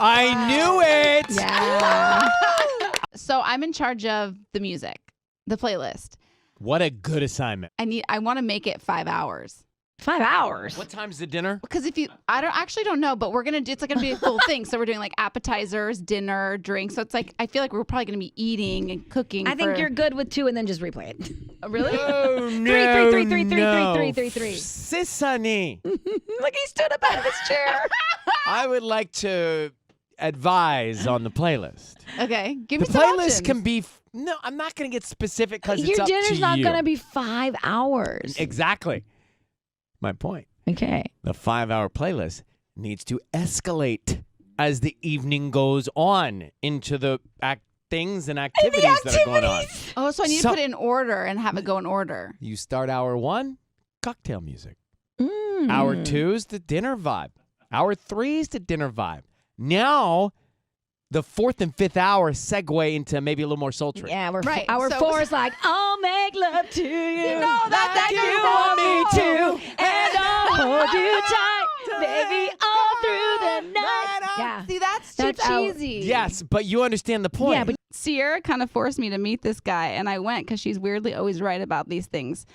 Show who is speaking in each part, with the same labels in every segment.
Speaker 1: I knew it.
Speaker 2: Yeah. So I'm in charge of the music, the playlist.
Speaker 1: What a good assignment.
Speaker 2: I want to make it 5 hours.
Speaker 3: 5 hours.
Speaker 1: What time's the dinner?
Speaker 2: Because I don't know, but it's gonna be a full thing. So we're doing like appetizers, dinner, drinks. So it's like I feel like we're probably gonna be eating and cooking.
Speaker 3: I think you're good with 2 and then just replay it.
Speaker 2: Really?
Speaker 1: Oh,
Speaker 3: Three.
Speaker 1: Sis, honey.
Speaker 3: Look, he stood up out of his chair.
Speaker 1: I would like to advise on the playlist.
Speaker 2: Okay, give me
Speaker 1: The
Speaker 2: some
Speaker 1: playlist
Speaker 2: options.
Speaker 1: can be. No, I'm not going to get specific because it's
Speaker 3: Your
Speaker 1: up to you.
Speaker 3: dinner's not going to be 5 hours.
Speaker 1: Exactly. My point.
Speaker 3: Okay.
Speaker 1: The 5-hour playlist needs to escalate as the evening goes on into the things and activities that are going on.
Speaker 2: Oh, so I need to put it in order and have it go in order.
Speaker 1: You start hour 1, cocktail music.
Speaker 3: Mm.
Speaker 1: Hour 2 is the dinner vibe. Hour 3 is the dinner vibe. Now, the 4th and 5th hour segue into maybe a little more sultry.
Speaker 3: Yeah,
Speaker 2: Right,
Speaker 3: hour
Speaker 2: so-
Speaker 3: 4 is like, I'll make love to you.
Speaker 2: You know that
Speaker 3: you want me to. And I'll hold you tight, baby, all through the night. Yeah.
Speaker 2: See, that's too
Speaker 3: That's
Speaker 2: cheesy.
Speaker 1: Yes, but you understand the point.
Speaker 3: Yeah, but
Speaker 2: Sierra kind of forced me to meet this guy, and I went because she's weirdly always right about these things.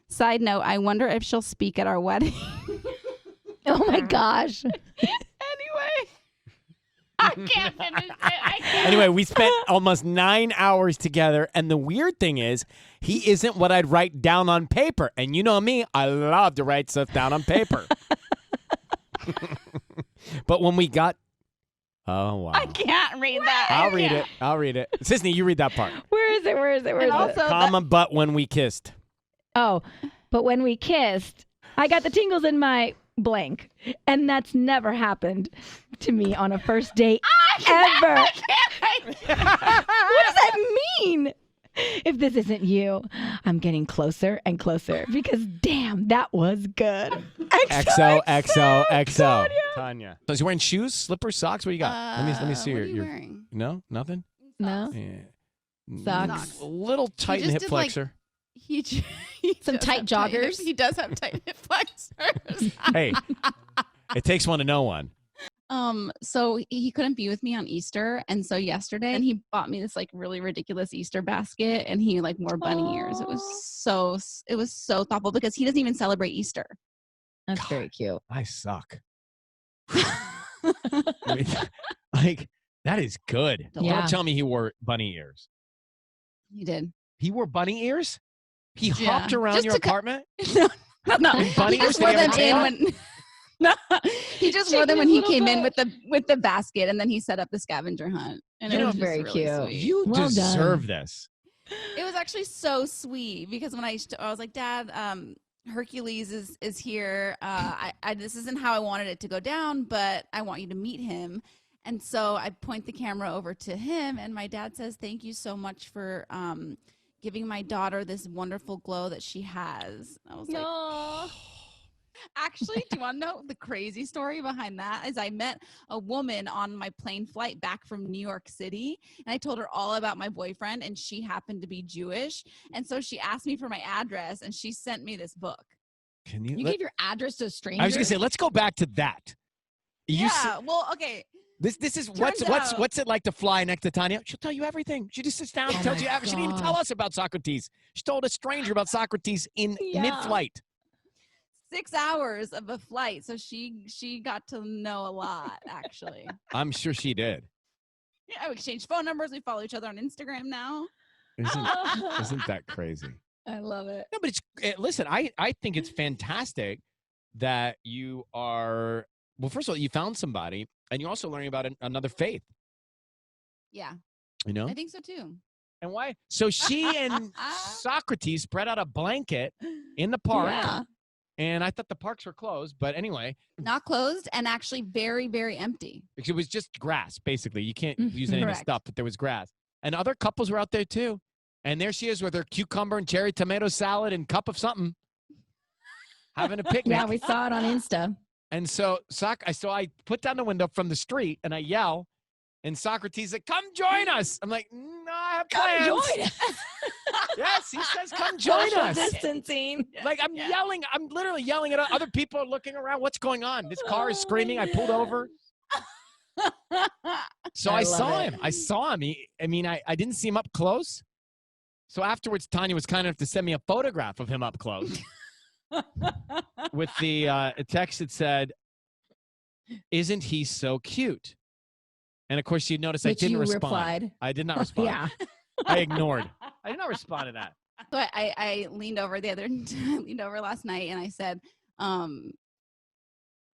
Speaker 2: Side note, I wonder if she'll speak at our wedding.
Speaker 3: oh my gosh.
Speaker 2: Anyway, I can't finish it. I can't.
Speaker 1: Anyway, we spent almost 9 hours together, and the weird thing is, he isn't what I'd write down on paper. And you know me, I love to write stuff down on paper. But when we got... Oh, wow.
Speaker 2: I can't read that.
Speaker 1: I'll read it. Sisney, you read that part.
Speaker 3: Where is it?
Speaker 2: And also,
Speaker 1: Comma, but when we kissed.
Speaker 3: Oh, but when we kissed, I got the tingles in my blank. And that's never happened to me on a first date ever. What does that mean? If this isn't you, I'm getting closer and closer because damn, that was good.
Speaker 1: XO. Tanya. So is he wearing shoes, slippers, socks? What do you got? Let me see
Speaker 2: what
Speaker 1: your.
Speaker 2: are you wearing?
Speaker 1: No, nothing.
Speaker 3: No?
Speaker 1: Yeah.
Speaker 3: Socks.
Speaker 1: A little tight in
Speaker 2: just
Speaker 1: hip
Speaker 2: did, like,
Speaker 1: flexor.
Speaker 2: He
Speaker 3: Some
Speaker 2: does
Speaker 3: tight
Speaker 2: have
Speaker 3: joggers?
Speaker 2: He does have tight hip flexors.
Speaker 1: Hey, it takes one to know one.
Speaker 2: So he couldn't be with me on Easter, and so yesterday, and he bought me this like really ridiculous Easter basket, and he like wore bunny ears. It was so thoughtful because he doesn't even celebrate Easter.
Speaker 3: That's very cute.
Speaker 1: I suck. Like, that is good.
Speaker 3: Yeah.
Speaker 1: Don't tell me he wore bunny ears.
Speaker 2: He did.
Speaker 1: He wore bunny ears? He
Speaker 2: Yeah.
Speaker 1: hopped around
Speaker 2: Just
Speaker 1: your
Speaker 2: to co-
Speaker 1: apartment?
Speaker 2: No,
Speaker 1: bunny
Speaker 2: he just
Speaker 1: ears?
Speaker 2: wore
Speaker 1: Did he have
Speaker 2: them
Speaker 1: a tail?
Speaker 2: in when. No, he just wore them when he came in with the basket, and then he set up the scavenger hunt. And
Speaker 3: You
Speaker 2: it
Speaker 3: know,
Speaker 2: was just
Speaker 3: very
Speaker 2: really
Speaker 3: cute.
Speaker 2: sweet.
Speaker 1: You
Speaker 3: Well
Speaker 1: deserve this.
Speaker 2: It was actually so sweet because when I was like, Dad, Hercules is here. This isn't how I wanted it to go down, but I want you to meet him. And so I point the camera over to him, and my dad says, "Thank you so much for giving my daughter this wonderful glow that she has." I was like, actually, do you want to know the crazy story behind that? Is I met a woman on my plane flight back from New York City, and I told her all about my boyfriend, and she happened to be Jewish. And so she asked me for my address, and she sent me this book.
Speaker 1: Can
Speaker 3: You gave your address to a stranger?
Speaker 1: I was going to say, let's go back to that.
Speaker 2: Well, okay.
Speaker 1: This is
Speaker 2: Turns out-
Speaker 1: what's it like to fly next to Tanya? She'll tell you everything. She just sits down and tells you everything. She didn't even tell us about Socrates. She told a stranger about Socrates in mid-flight.
Speaker 2: 6 hours of a flight, so she got to know a lot, actually.
Speaker 1: I'm sure she did.
Speaker 2: Yeah, we exchanged phone numbers. We follow each other on Instagram now.
Speaker 1: Isn't that crazy?
Speaker 3: I love it.
Speaker 1: No, but listen, I think it's fantastic that you are, well, first of all, you found somebody, and you're also learning about another faith,
Speaker 2: Yeah,
Speaker 1: you know?
Speaker 2: I think so too.
Speaker 1: And why? So she and Socrates spread out a blanket in the park,
Speaker 2: Yeah.
Speaker 1: and I thought the parks were closed, but anyway.
Speaker 2: Not closed and actually very, very empty.
Speaker 1: Because it was just grass, basically. You can't
Speaker 3: Mhm.
Speaker 1: use any of the
Speaker 2: Correct.
Speaker 1: stuff, but there was grass. And other couples were out there too. And there she is with her cucumber and cherry tomato salad and cup of something, having a picnic.
Speaker 3: Yeah, we saw it on Insta.
Speaker 1: And so I put down the window from the street and I yell, and Socrates said, "Come join us." I'm like, "No, I have plans."
Speaker 3: Join us.
Speaker 1: Yes, he says, "Come join
Speaker 3: Social
Speaker 1: us."
Speaker 3: distancing.
Speaker 1: Like I'm yelling, I'm literally yelling at other people are looking around. What's going on? This car is screaming. I pulled over. So
Speaker 3: I
Speaker 1: I
Speaker 3: love
Speaker 1: saw
Speaker 3: it.
Speaker 1: him. I saw him. I didn't see him up close. So afterwards, Tanya was kind enough to send me a photograph of him up close with the text that said, "Isn't he so cute?" And of course, you notice I
Speaker 3: Which
Speaker 1: didn't
Speaker 3: you
Speaker 1: respond.
Speaker 3: replied.
Speaker 1: I did not respond.
Speaker 3: Yeah.
Speaker 1: I ignored. I did not respond to that.
Speaker 2: So I leaned over last night and I said,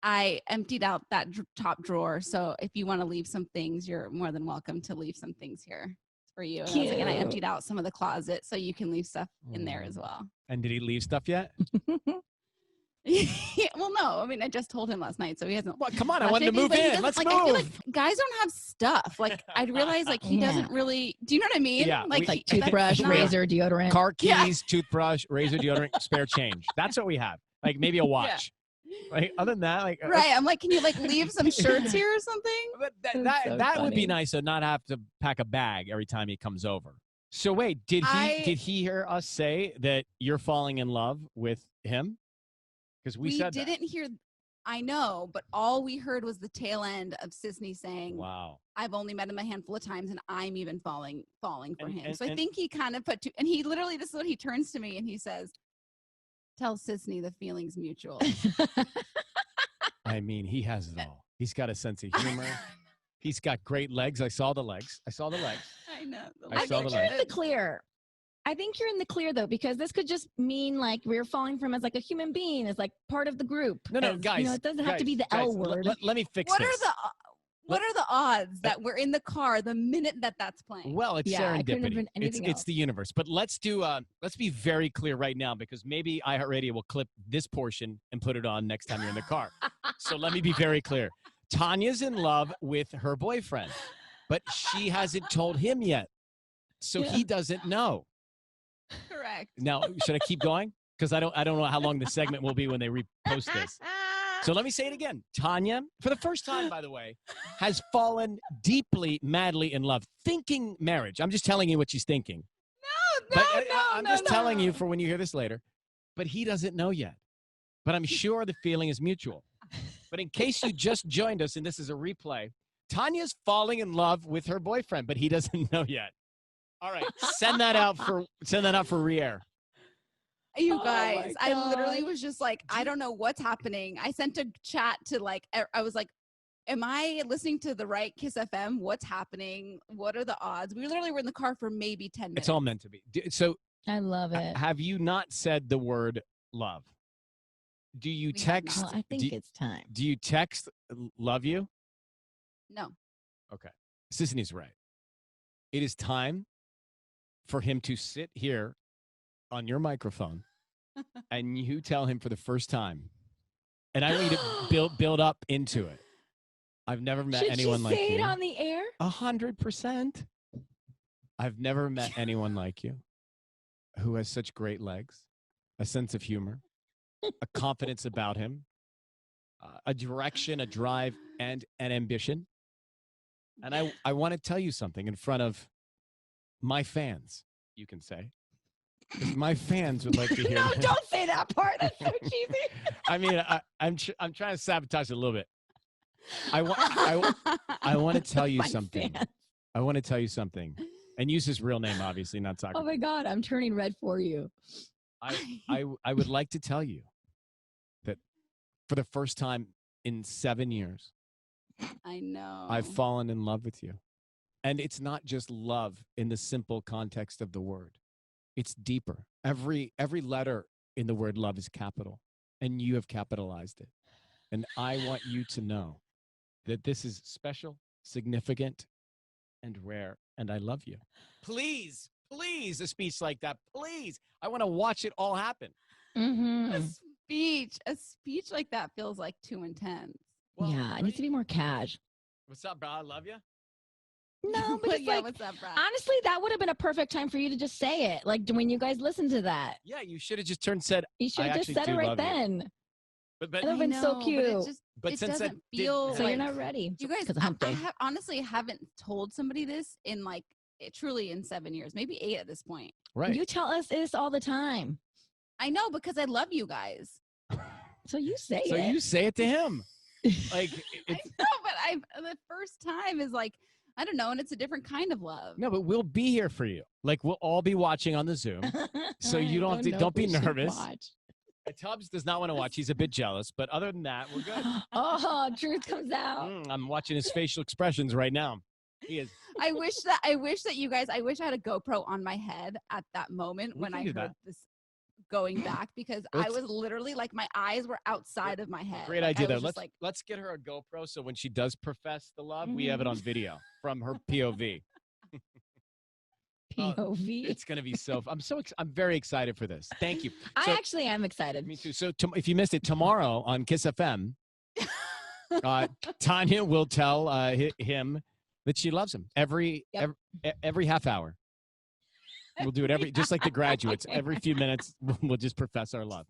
Speaker 2: I emptied out that top drawer. So if you want to leave some things, you're more than welcome to leave some things here for you. And I was like, and I
Speaker 3: Cute.
Speaker 2: emptied out some of the closet so you can leave stuff in there as well.
Speaker 1: And did he leave stuff yet?
Speaker 2: Well, no. I mean, I just told him last night, so he hasn't.
Speaker 1: Well, come on. I
Speaker 2: left
Speaker 1: wanted to
Speaker 2: anything,
Speaker 1: move
Speaker 2: but he
Speaker 1: in.
Speaker 2: doesn't-
Speaker 1: Let's
Speaker 2: like,
Speaker 1: move.
Speaker 2: I feel like guys don't have stuff. Like I realize, like he
Speaker 3: Yeah.
Speaker 2: doesn't really. Do you know what I mean?
Speaker 1: Yeah,
Speaker 2: Like,
Speaker 3: Like
Speaker 2: that's
Speaker 3: toothbrush,
Speaker 2: not-
Speaker 3: razor, deodorant.
Speaker 1: Car
Speaker 2: Yeah.
Speaker 1: keys, toothbrush, razor, deodorant, spare change. That's what we have. Like maybe a watch. Like other than that, like
Speaker 2: Right. I'm like, can you like leave some shirts here or something?
Speaker 1: But
Speaker 3: That's so
Speaker 1: that would be
Speaker 3: funny.
Speaker 1: nice to not have to pack a bag every time he comes over. So wait, did he hear us say that you're falling in love with him? Because we said that.
Speaker 2: didn't hear. I know, but all we heard was the tail end of Sisney saying,
Speaker 1: Wow.
Speaker 2: I've only met him a handful of times and I'm even falling for him. So I
Speaker 1: and-
Speaker 2: think he kind of put two, and he literally, this is what he turns to me and he says, tell Sisney the feeling's mutual.
Speaker 1: I mean, he has it all. He's got a sense of humor. He's got great legs. I saw the legs.
Speaker 2: I know.
Speaker 1: I
Speaker 3: I
Speaker 1: saw
Speaker 3: think
Speaker 1: the
Speaker 3: you're
Speaker 1: legs.
Speaker 3: in the clear. I think you're in the clear though, because this could just mean like we're falling from as like a human being, as like part of the group.
Speaker 1: No,
Speaker 3: as,
Speaker 1: guys.
Speaker 3: You know, it doesn't have to be the
Speaker 1: guys,
Speaker 3: L word.
Speaker 1: Let me fix
Speaker 2: What
Speaker 1: this.
Speaker 2: are the odds that we're in the car the minute that's playing?
Speaker 1: Well, it's
Speaker 3: Yeah, I couldn't have
Speaker 1: serendipity.
Speaker 3: been anything
Speaker 1: It's
Speaker 3: else.
Speaker 1: the universe. But let's be very clear right now, because maybe iHeartRadio will clip this portion and put it on next time you're in the car. So let me be very clear. Tanya's in love with her boyfriend, but she hasn't told him yet. So he doesn't know.
Speaker 2: Correct.
Speaker 1: Now, should I keep going? Because I don't know how long the segment will be when they repost this. So let me say it again. Tanya, for the first time, by the way, has fallen deeply, madly in love, thinking marriage. I'm just telling you what she's thinking. I'm just telling you for when you hear this later. But he doesn't know yet. But I'm sure the feeling is mutual. But in case you just joined us and this is a replay, Tanya's falling in love with her boyfriend, but he doesn't know yet. All right, send that out for re-air.
Speaker 2: You
Speaker 3: Oh
Speaker 2: guys,
Speaker 3: my
Speaker 2: I literally
Speaker 3: God.
Speaker 2: was just like, I don't know what's happening. I sent a chat to I was like, am I listening to the right Kiss FM? What's happening? What are the odds? We literally were in the car for maybe 10 minutes.
Speaker 1: It's all meant to be. So
Speaker 3: I love it.
Speaker 1: have you not said the word love? Do you
Speaker 2: We have
Speaker 1: text?
Speaker 2: not.
Speaker 3: Well, I think it's time.
Speaker 1: Do you text love you?
Speaker 2: No.
Speaker 1: Okay. Sisney's right. It is time for him to sit here on your microphone and you tell him for the first time. And I want you to build up into it. I've never met
Speaker 3: Should
Speaker 1: anyone
Speaker 3: she
Speaker 1: like
Speaker 3: say
Speaker 1: you.
Speaker 3: it on the air?
Speaker 1: 100%. I've never met anyone like you who has such great legs, a sense of humor, a confidence about him, a direction, a drive, and an ambition. And I want to tell you something in front of my fans, you can say. 'Cause my fans would like to hear
Speaker 3: No,
Speaker 1: this.
Speaker 3: don't say that part. That's so cheesy.
Speaker 1: I mean, I'm trying to sabotage it a little bit. I want to tell you
Speaker 3: My
Speaker 1: something.
Speaker 3: fans.
Speaker 1: I want to tell you something. And use his real name, obviously, not Soccer.
Speaker 3: Oh my God, I'm turning red for you.
Speaker 1: I would like to tell you that for the first time in 7 years,
Speaker 2: I know.
Speaker 1: I've fallen in love with you. And it's not just love in the simple context of the word. It's deeper. Every letter in the word love is capital, and you have capitalized it. And I want you to know that this is special, significant, and rare, and I love you. Please, a speech like that, please. I want to watch it all happen.
Speaker 3: Mm-hmm.
Speaker 2: A speech like that feels like too intense.
Speaker 1: Well,
Speaker 3: Yeah, it needs to be more cash.
Speaker 1: What's up, bro? I love you.
Speaker 3: No, but it's
Speaker 2: yeah,
Speaker 3: like,
Speaker 2: what's up, Brad?
Speaker 3: honestly, that would have been a perfect time for you to just say it. Like when you guys listened to that.
Speaker 1: Yeah, you should have just turned and said,
Speaker 3: You should
Speaker 1: I
Speaker 3: have just
Speaker 1: actually
Speaker 3: said it
Speaker 1: do
Speaker 3: right
Speaker 1: love you.
Speaker 3: then.
Speaker 1: but
Speaker 3: That would've been so
Speaker 2: But
Speaker 3: cute.
Speaker 1: But since that
Speaker 2: doesn't feel
Speaker 3: So
Speaker 2: like,
Speaker 3: you're not ready.
Speaker 2: You guys,
Speaker 3: because of hump
Speaker 2: I
Speaker 3: day.
Speaker 2: honestly haven't told somebody this in truly in 7 years, maybe 8 at this point.
Speaker 1: right.
Speaker 3: You tell us this all the time.
Speaker 2: I know because I love you guys.
Speaker 3: So you say
Speaker 1: So
Speaker 3: it.
Speaker 1: you say it to him. Like
Speaker 2: I
Speaker 1: it's
Speaker 2: know, but the first time is like, I don't know, and it's a different kind of love.
Speaker 1: No, but we'll be here for you. Like we'll all be watching on the Zoom, so you don't have to. Don't be nervous. Tubbs does not want to watch. He's a bit jealous, but other than that, we're good.
Speaker 3: Oh, truth comes out.
Speaker 1: I'm watching his facial expressions right now. He is.
Speaker 2: I wish that you guys. I wish I had a GoPro on my head at that moment when I heard this going back, because I was literally like, my eyes were outside of my head.
Speaker 1: Great idea though. Let's get her a GoPro so when she does profess the love, we have it on video from her POV.
Speaker 3: POV.
Speaker 1: It's gonna be so. I'm very excited for this. Thank you.
Speaker 3: I actually am excited.
Speaker 1: Me too. So if you missed it, tomorrow on Kiss FM, Tanya will tell him that she loves him every half hour. We'll do it just like The Graduates. Every few minutes, we'll just profess our love.